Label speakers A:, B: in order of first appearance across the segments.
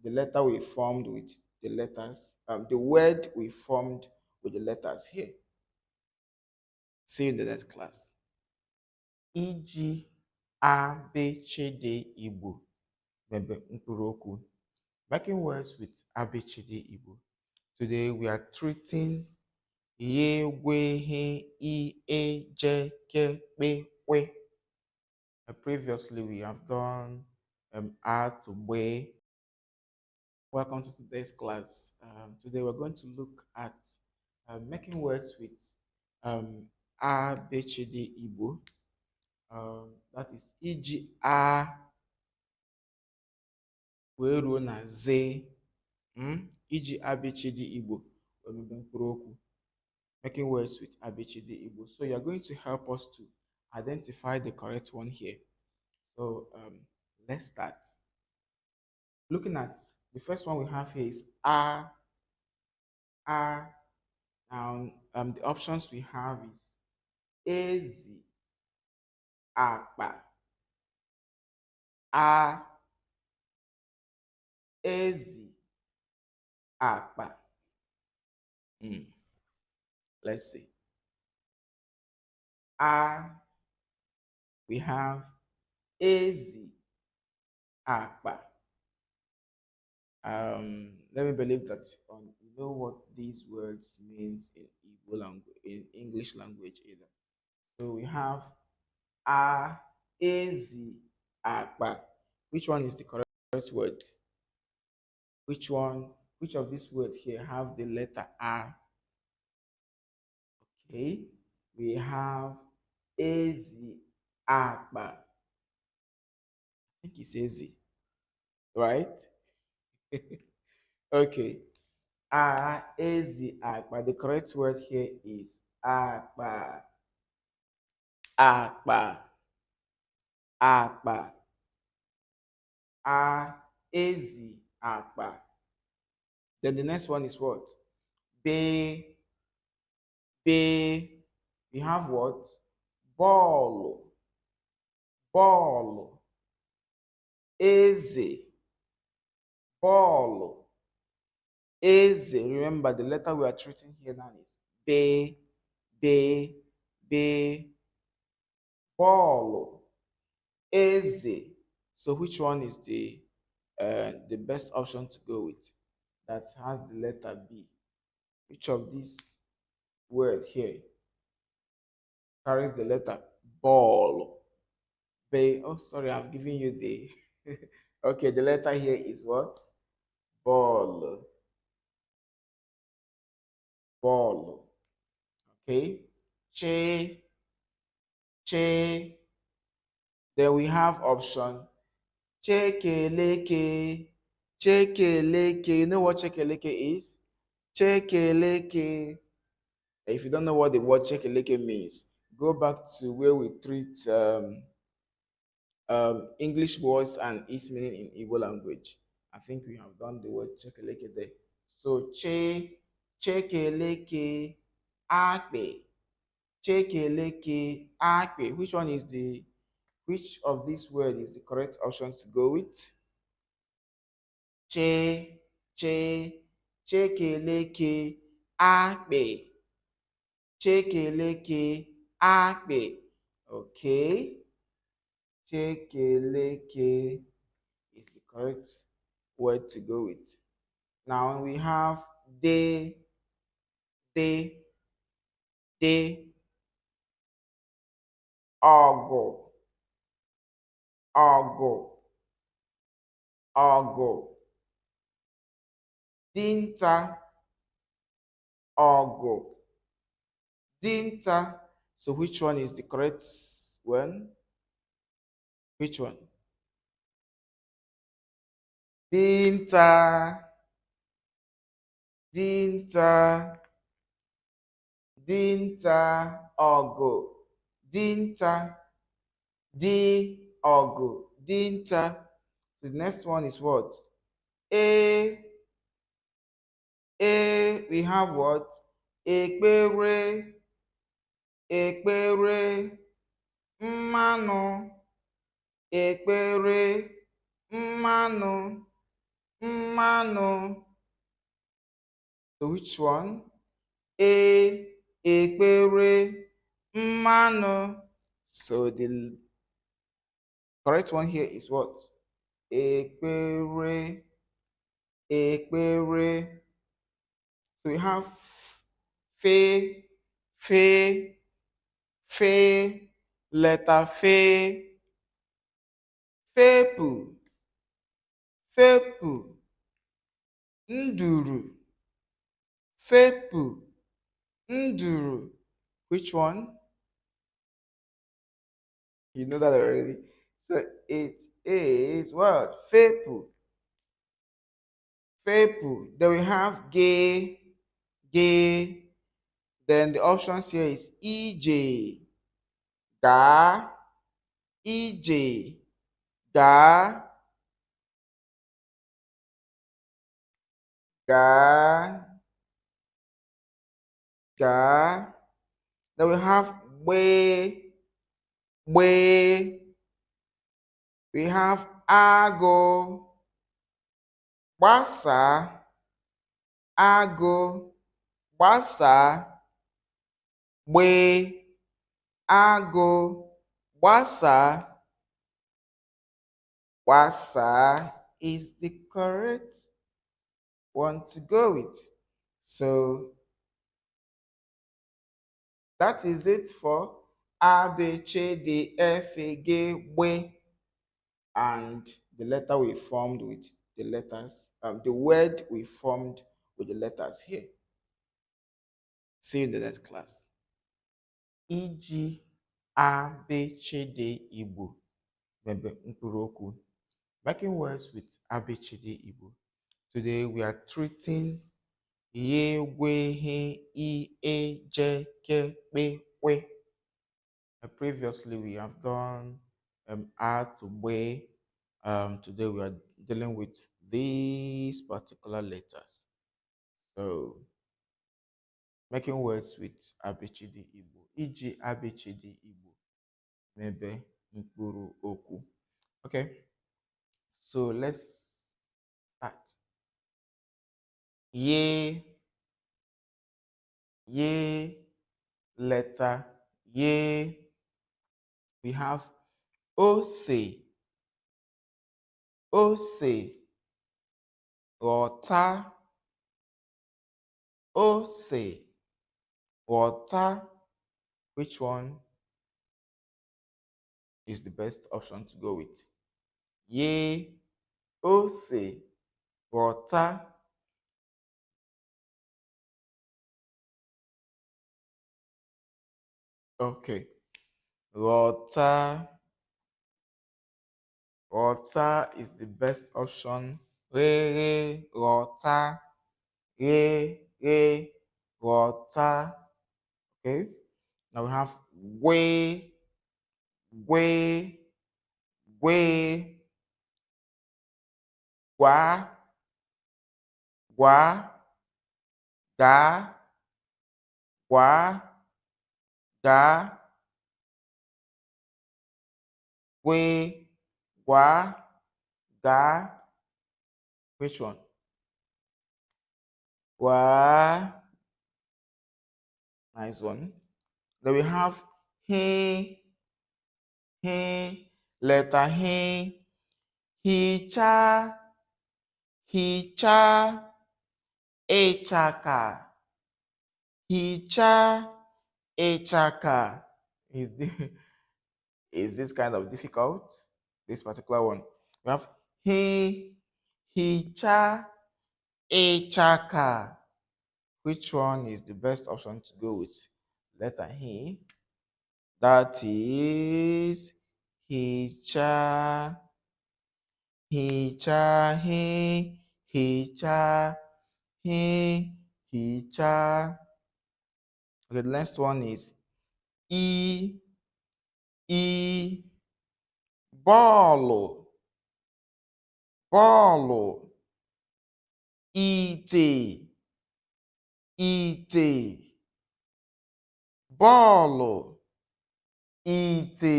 A: the letter we formed with the letters, the word we formed with the letters here. See you in the next class. Iji A, B, C, D, Igbo. Bebe mkpụrụ okwu. Making words with ABCD Igbo. Today we are treating ye, we, he, e, je, ke, pe, we. Previously we have done A to we. Welcome to today's class. Today we're going to look at making words with ABCD Igbo. That is iji A wee ruo na Z. Iji ABCD Igbo mkpụrụ okwu. Making words with ABCD Igbo. So you're going to help us to identify the correct one here. So let's start. Looking at the first one we have here is A. Now the options we have is Ezi, Akpa, A, Ezi, Akpa. Let's see. We have Ezi, Akpa. Let me believe that you know what these words means in Igbo language, in English language either. So we have Ezi, Akpa. Which one is the correct word? Which of these words here have the letter A? Okay, we have Ezi, Akpa. I think it's Ezi, right? Okay. Ezi, Akpa. The correct word here is Akpa. Akpa. Akpa. Ezi, Akpa. Then the next one is what? Be. We have what? Ball. Ball. Eze. Ball. Eze. Remember the letter we are treating here now is be. Ball. Eze. So which one is the best option to go with that has the letter B? Which of these words here carries the letter ball? B. Oh, sorry, I've given you the okay, the letter here is what? Ball. Ball. Okay. Che. Then we have option chekeleke. Chekeleke. You know what chekeleke is? Chekeleke. If you don't know what the word chekeleke means, go back to where we treat English words and its meaning in Igbo language. I think we have done the word chekeleke there. So chekeleke, akpe. Chekeleke, akpe. Which which of these words is the correct option to go with? Chekeleke, akpe. Chekeleke, akpe. Okay. Chekeleke is the correct word to go with. Now we have de. Ogo. Dinta. Ogo. Dinta. So which one is the correct one? Which one? Dinta. Ogo. Dinta. Ogo. Dinta. So the next one is what? We have what? Ekpere. Mmanu. Ekpere. Mmanu. mmanụ. So which one? Ekpere, mmanụ. So the correct one here is what? Ekpere, ekpere. So we have fe, fe, fe, letter fe, fepu, fepu, nduru, fepu, nduru. Which one? You know that already. So it is what? Fepu. Fepu. Then we have gay, gay. Then the options here is EJ, ga, EJ, ga, ga, ga. Then we have we, we. We have ago, gbasa, ago, gbasa, gbe, ago, gbasa. Gbasa is the correct one to go with. So that is it for A, B, C, D, F, G, W, and the letter we formed with the letters, the word we formed with the letters here. See you in the next class. Iji A, B, C, D, Igbo. Making words with A, B, C, D, Igbo. Today we are treating ye, we, he, I, e, je, ke, pe, we. Previously we have done A to we. Today we are dealing with these particular letters. So making words with ABCD Igbo. Iji ABCD Igbo. Mebe mkpụrụ okwu. Okay. So let's start. Ye, letter ye. We have ose, ose, ghọta, ose, ghọta. Which one is the best option to go with? Ye, ose, ghọta. Okay. Ghọta. Ghọta is the best option. Re, ghọta. Re, ghọta. Okay. Now we have we, gwa, gwa, ga, gwa, ga, we, gwa, ga. Which one? Gwa. Nice one. Then we have he, letter he, hicha, hicha, echaka, hicha, echaka. Is this kind of difficult? This particular one. We have he, hicha, echaka. Which one is the best option to go with? Letter he. That is hicha, hicha, he, hicha, he, hicha. Okay, the next one is bọ́ọ̀lù, bọ́ọ̀lù, ìtè, ìtè, bọ́ọ̀lù, ìtè,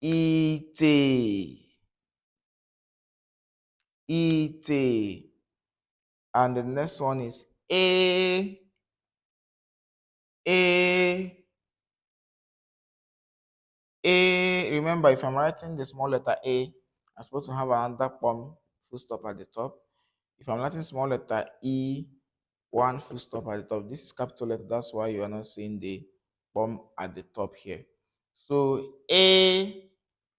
A: ìtè, ite. And the next one is a. Remember, if I'm writing the small letter A, I'm supposed to have another full stop at the top. If I'm writing small letter E, one full stop at the top. This is capital letter, that's why you are not seeing the at the top here. So A,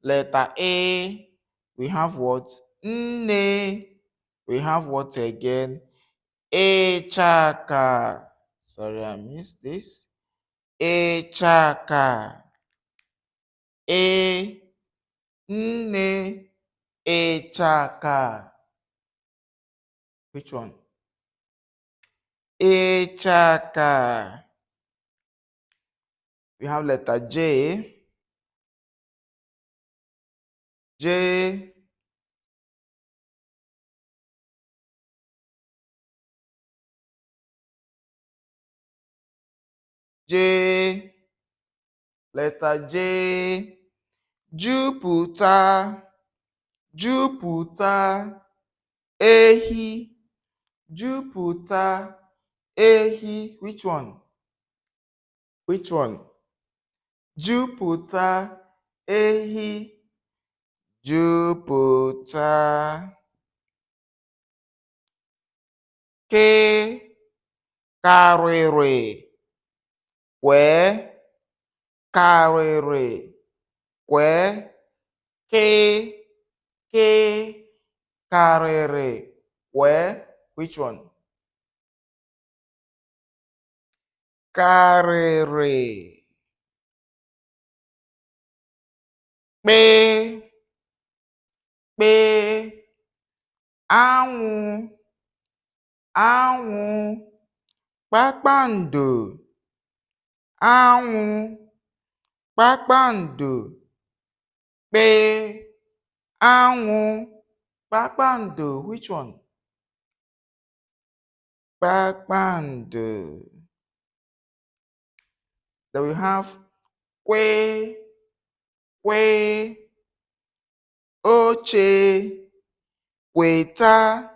A: letter A, we have what? Nne. We have what again? Echaka. Sorry, I missed this. Echaka. Nne. Echaka. Which one? Echaka. We have letter J. J. J. Letter J. Jupụta. Jupụta. Ehi. Jupụta. Ehi. Which one? Which one? Jupụta. Ehi. Jupụta. Ke. Karịrị. Kwee. Karịrị. Kwee. Ke. Ke. Karịrị. Kwee. Which one? Karịrị. Kpee. Kpee. Anwụ. Anwụ. Kpakpando. Anwụ. Kpakpando. Kpee. Anwụ. Kpakpando. Which one? Kpakpando. Then we have kwe. Kwe. Oche. Kweta.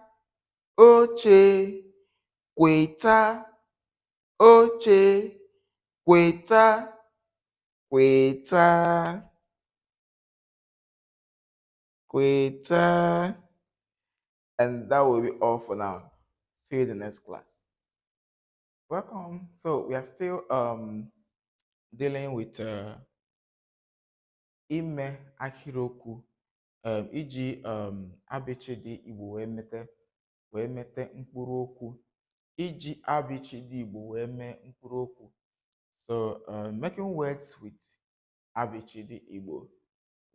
A: Oche. Kweta. Oche. Kweta. Kweta. Kweta. And that will be all for now. See you in the next class. Welcome. So we are still dealing with ime ahịrịokwu iji abcd Igbo wee mete mkpụrụ okwu. Iji abcd Igbo wee mee mkpụrụ okwu. So making words with abcd Igbo,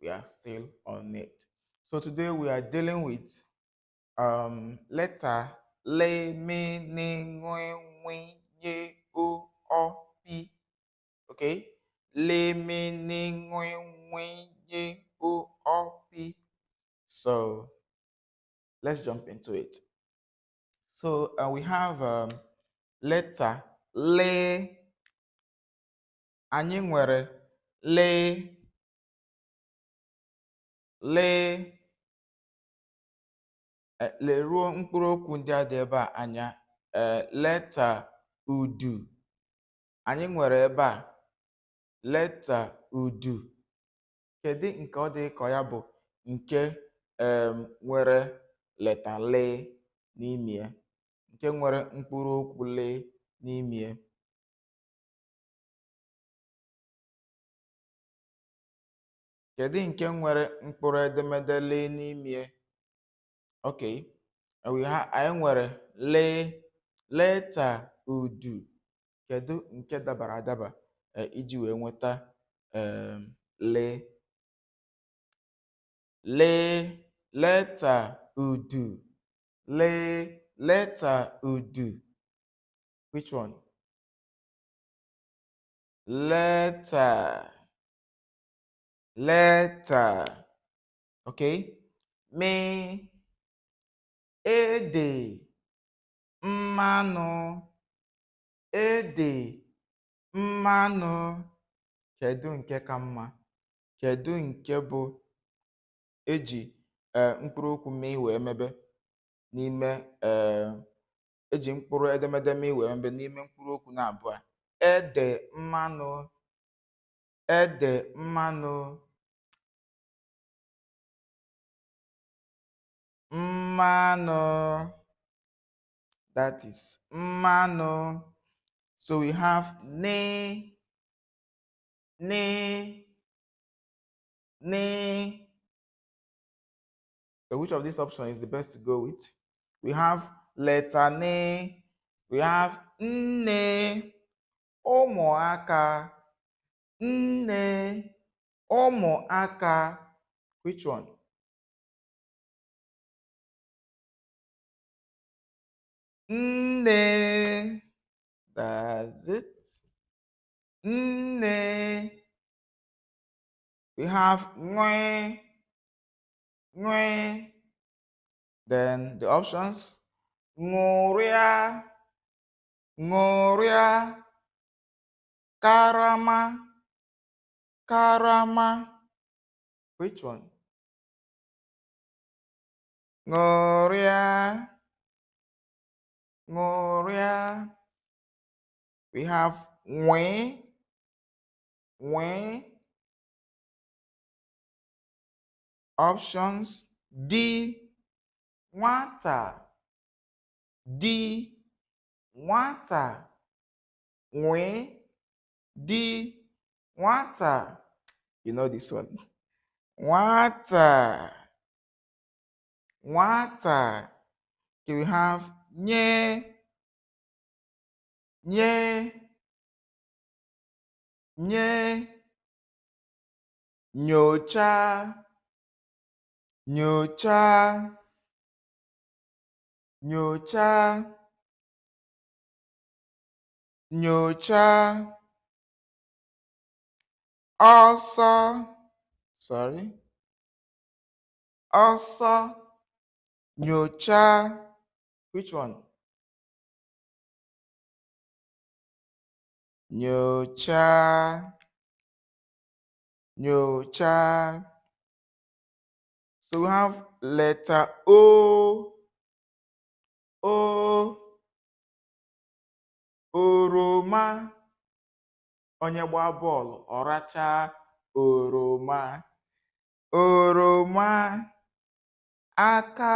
A: we are still on it. So today we are dealing with letter le, me, ne, ngwe, nwe, ye, o, pi. Okay, le, me, ne, ngwe, nwe, ye, o, pi. So let's jump into it. So we have letter le. Anyị nwere le. Leruo mkpụrụ okwu ndị a dị ebe a anya. Leta udu. Anyị nwere ebe a leta udu. Kedu nke ọ dị ka ya bụ nke nwere leta le n'ime, nke nwere mkpụrụ okwu le n'ime? Kedu nke nwere mkpụrụ edemede le n'ime? Okay, anyị nwere leta udu. Kedu nke dabara adaba iji wee nweta le? Leta udu. Leta udu. Which one? Leta. Okay. Me. Ede. Mmanụ. Ede. Mmanụ. Kedu nke ka mma? Kedu nke bụ eji mkpụrụ okwu mee wee mebe? n'ime eji mkpụrụ edemede wee mbe n'ime mkpụrụ okwu na abụọ. Ede mmanụ, ede mmanụ, mmanụ, that is mmanụ. So we have ne, ne, ne. So which of these options is the best to go with? We have letter ne, we have nne, ụmụaka, nne, ụmụaka. Which one? Nne. That's it. Nne. We have nwe, nwe. Then the options: ṅụrịa, ṅụrịa, karama, karama. Which one? Ṅụrịa, ṅụrịa. We have nwe, nwe. Options: di, nwata, di, nwata, nwe, di, nwata. You know this one. Nwata, nwata. Okay, we have nye, nye, nye, nyocha, nyocha, nyocha, nyocha. Also, sorry, also, nyocha. Which one? Nyocha, nyocha. So we have letter O, O, oroma. Onye gbaa bọọlụ, ọ rachaa oroma, oroma. Aka.